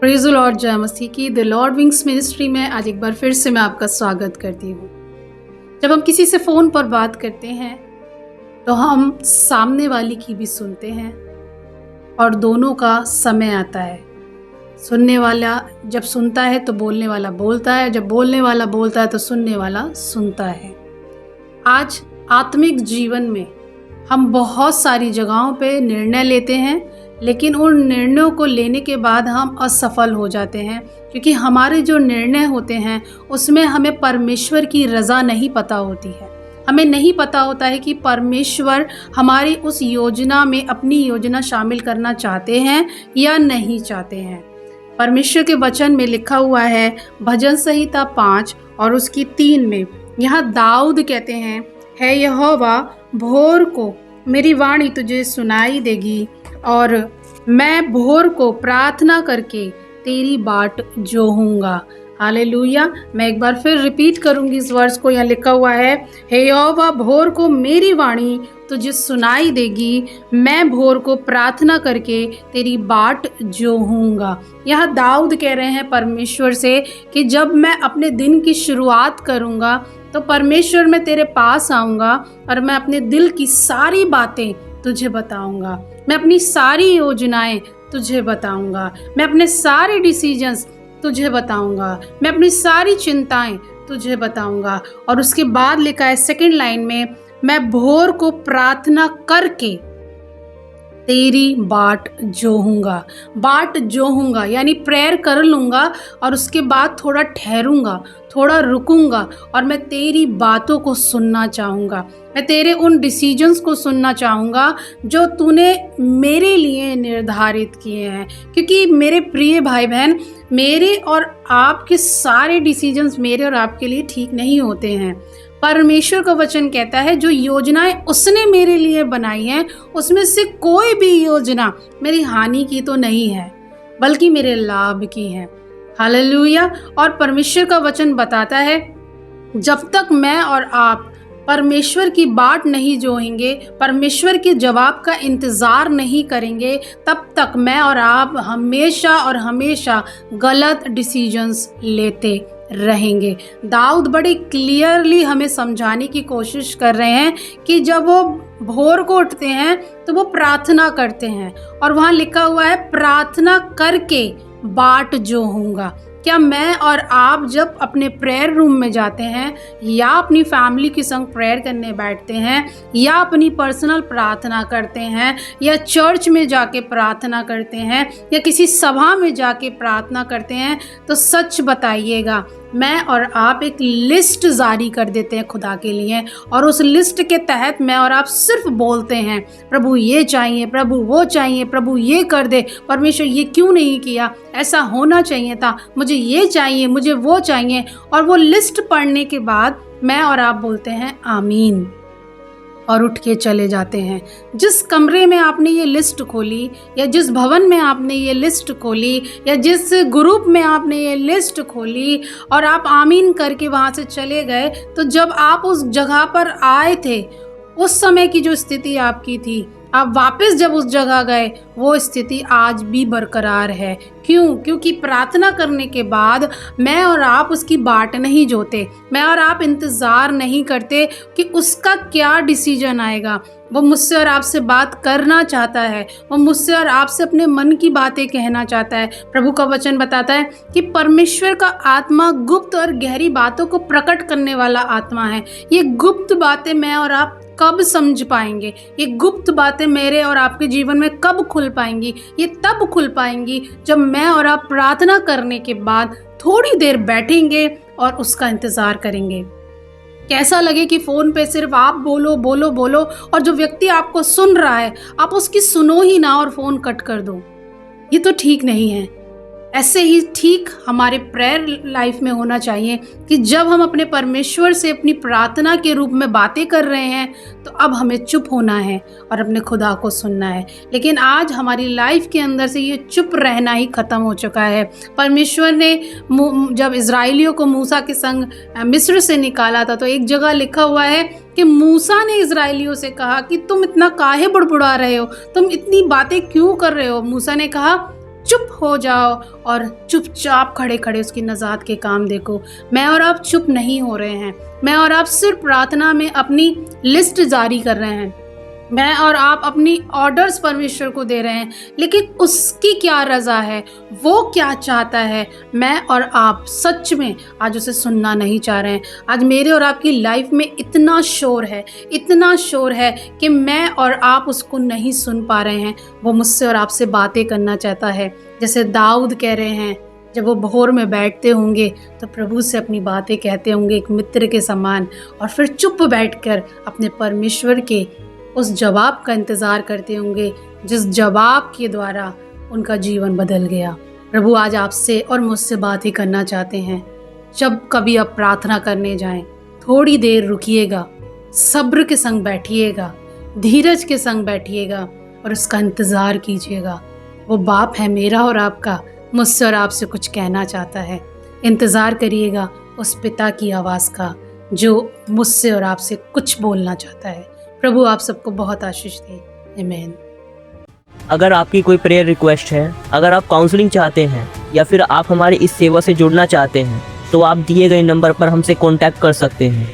Praise the Lord. जय मसीह की। The Lord wings ministry में आज एक बार फिर से मैं आपका स्वागत करती हूँ। जब हम किसी से फ़ोन पर बात करते हैं तो हम सामने वाले की भी सुनते हैं और दोनों का समय आता है। सुनने वाला जब सुनता है तो बोलने वाला बोलता है, जब बोलने वाला बोलता है तो सुनने वाला सुनता है। आज आत्मिक जीवन में हम बहुत सारी जगहों पे निर्णय लेते हैं, लेकिन उन निर्णयों को लेने के बाद हम असफल हो जाते हैं, क्योंकि हमारे जो निर्णय होते हैं उसमें हमें परमेश्वर की रज़ा नहीं पता होती है। हमें नहीं पता होता है कि परमेश्वर हमारी उस योजना में अपनी योजना शामिल करना चाहते हैं या नहीं चाहते हैं। परमेश्वर के वचन में लिखा हुआ है भजन संहिता 5 और उसकी 3 में, यहाँ दाऊद कहते हैं, है यहोवा भोर को मेरी वाणी तुझे सुनाई देगी और मैं भोर को प्रार्थना करके तेरी बाट जोहूँगा। हालेलुया। मैं एक बार फिर रिपीट करूँगी इस वर्ष को। यहाँ लिखा हुआ है, हे यहोवा भोर को मेरी वाणी तुझे सुनाई देगी, मैं भोर को प्रार्थना करके तेरी बाट जोहूँगा। यह दाऊद कह रहे हैं परमेश्वर से कि जब मैं अपने दिन की शुरुआत करूँगा तो परमेश्वर मैं तेरे पास आऊँगा और मैं अपने दिल की सारी बातें तुझे बताऊँगा। मैं अपनी सारी योजनाएं तुझे बताऊँगा। मैं अपने सारे डिसीजंस तुझे बताऊँगा। मैं अपनी सारी चिंताएं तुझे बताऊँगा। और उसके बाद लिखा है सेकंड लाइन में, मैं भोर को प्रार्थना करके तेरी बाट जोहूँगा। बाट जोहूँगा यानी प्रेयर कर लूँगा और उसके बाद थोड़ा ठहरूँगा, थोड़ा रुकूँगा और मैं तेरी बातों को सुनना चाहूँगा। मैं तेरे उन डिसीजंस को सुनना चाहूँगा जो तूने मेरे लिए निर्धारित किए हैं। क्योंकि मेरे प्रिय भाई बहन, मेरे और आपके सारे डिसीजंस मेरे और आपके लिए ठीक नहीं होते हैं। परमेश्वर का वचन कहता है जो योजनाएं उसने मेरे लिए बनाई हैं उसमें से कोई भी योजना मेरी हानि की तो नहीं है, बल्कि मेरे लाभ की है। हालेलुया। और परमेश्वर का वचन बताता है जब तक मैं और आप परमेश्वर की बाट नहीं जोहेंगे, परमेश्वर के जवाब का इंतज़ार नहीं करेंगे, तब तक मैं और आप हमेशा और हमेशा गलत डिसीजंस लेते रहेंगे। दाऊद बड़े क्लियरली हमें समझाने की कोशिश कर रहे हैं कि जब वो भोर को उठते हैं तो वो प्रार्थना करते हैं, और वहाँ लिखा हुआ है प्रार्थना करके बाट जोहूँगा। क्या मैं और आप जब अपने प्रेयर रूम में जाते हैं या अपनी फैमिली के संग प्रेयर करने बैठते हैं या अपनी पर्सनल प्रार्थना करते हैं या चर्च में जाके प्रार्थना करते हैं या किसी सभा में जाके प्रार्थना करते हैं, तो सच बताइएगा मैं और आप एक लिस्ट जारी कर देते हैं खुदा के लिए, और उस लिस्ट के तहत मैं और आप सिर्फ बोलते हैं, प्रभु ये चाहिए, प्रभु वो चाहिए, प्रभु ये कर दे, परमेश्वर ये क्यों नहीं किया, ऐसा होना चाहिए था, मुझे ये चाहिए, मुझे वो चाहिए। और वो लिस्ट पढ़ने के बाद मैं और आप बोलते हैं आमीन और उठ के चले जाते हैं। जिस कमरे में आपने ये लिस्ट खोली या जिस भवन में आपने ये लिस्ट खोली या जिस ग्रुप में आपने ये लिस्ट खोली और आप आमीन करके वहाँ से चले गए, तो जब आप उस जगह पर आए थे उस समय की जो स्थिति आपकी थी, आप वापस जब उस जगह गए वो स्थिति आज भी बरकरार है। क्यों? क्योंकि प्रार्थना करने के बाद मैं और आप उसकी बाट नहीं जोते, मैं और आप इंतज़ार नहीं करते कि उसका क्या डिसीजन आएगा। वो मुझसे और आपसे बात करना चाहता है, वो मुझसे और आपसे अपने मन की बातें कहना चाहता है। प्रभु का वचन बताता है कि परमेश्वर का आत्मा गुप्त और गहरी बातों को प्रकट करने वाला आत्मा है। ये गुप्त बातें मैं और आप कब समझ पाएंगे? ये गुप्त बातें मेरे और आपके जीवन में कब खुल पाएंगी? ये तब खुल पाएंगी जब मैं और आप प्रार्थना करने के बाद थोड़ी देर बैठेंगे और उसका इंतज़ार करेंगे। कैसा लगे कि फ़ोन पे सिर्फ आप बोलो बोलो बोलो और जो व्यक्ति आपको सुन रहा है आप उसकी सुनो ही ना और फ़ोन कट कर दो। ये तो ठीक नहीं है। ऐसे ही ठीक हमारे प्रेयर लाइफ में होना चाहिए कि जब हम अपने परमेश्वर से अपनी प्रार्थना के रूप में बातें कर रहे हैं तो अब हमें चुप होना है और अपने खुदा को सुनना है। लेकिन आज हमारी लाइफ के अंदर से ये चुप रहना ही ख़त्म हो चुका है। परमेश्वर ने जब इज़राइलियों को मूसा के संग मिस्र से निकाला था तो एक जगह लिखा हुआ है कि मूसा ने इज़राइलियों से कहा कि तुम इतना काहे बुड़बुड़ा रहे हो, तुम इतनी बातें क्यों कर रहे हो। मूसा ने कहा चुप हो जाओ और चुपचाप खड़े खड़े उसकी नजात के काम देखो। मैं और आप चुप नहीं हो रहे हैं, मैं और आप सिर्फ प्रार्थना में अपनी लिस्ट जारी कर रहे हैं, मैं और आप अपनी ऑर्डर्स परमेश्वर को दे रहे हैं, लेकिन उसकी क्या रजा है, वो क्या चाहता है, मैं और आप सच में आज उसे सुनना नहीं चाह रहे हैं। आज मेरे और आपकी लाइफ में इतना शोर है, इतना शोर है कि मैं और आप उसको नहीं सुन पा रहे हैं। वो मुझसे और आपसे बातें करना चाहता है, जैसे दाऊद कह रहे हैं, जब वो भोर में बैठते होंगे तो प्रभु से अपनी बातें कहते होंगे एक मित्र के समान, और फिर चुप बैठकर अपने परमेश्वर के उस जवाब का इंतज़ार करते होंगे जिस जवाब के द्वारा उनका जीवन बदल गया। प्रभु आज आपसे और मुझसे बात ही करना चाहते हैं। जब कभी आप प्रार्थना करने जाएं, थोड़ी देर रुकिएगा, सब्र के संग बैठिएगा, धीरज के संग बैठिएगा और उसका इंतज़ार कीजिएगा। वो बाप है मेरा और आपका, मुझसे और आपसे कुछ कहना चाहता है। इंतज़ार करिएगा उस पिता की आवाज़ का जो मुझसे और आपसे कुछ बोलना चाहता है। प्रभु आप सबको बहुत आशीष दे। आमीन। अगर आपकी कोई प्रेयर रिक्वेस्ट है, अगर आप काउंसलिंग चाहते हैं या फिर आप हमारी इस सेवा से जुड़ना चाहते हैं तो आप दिए गए नंबर पर हमसे कांटेक्ट कर सकते हैं।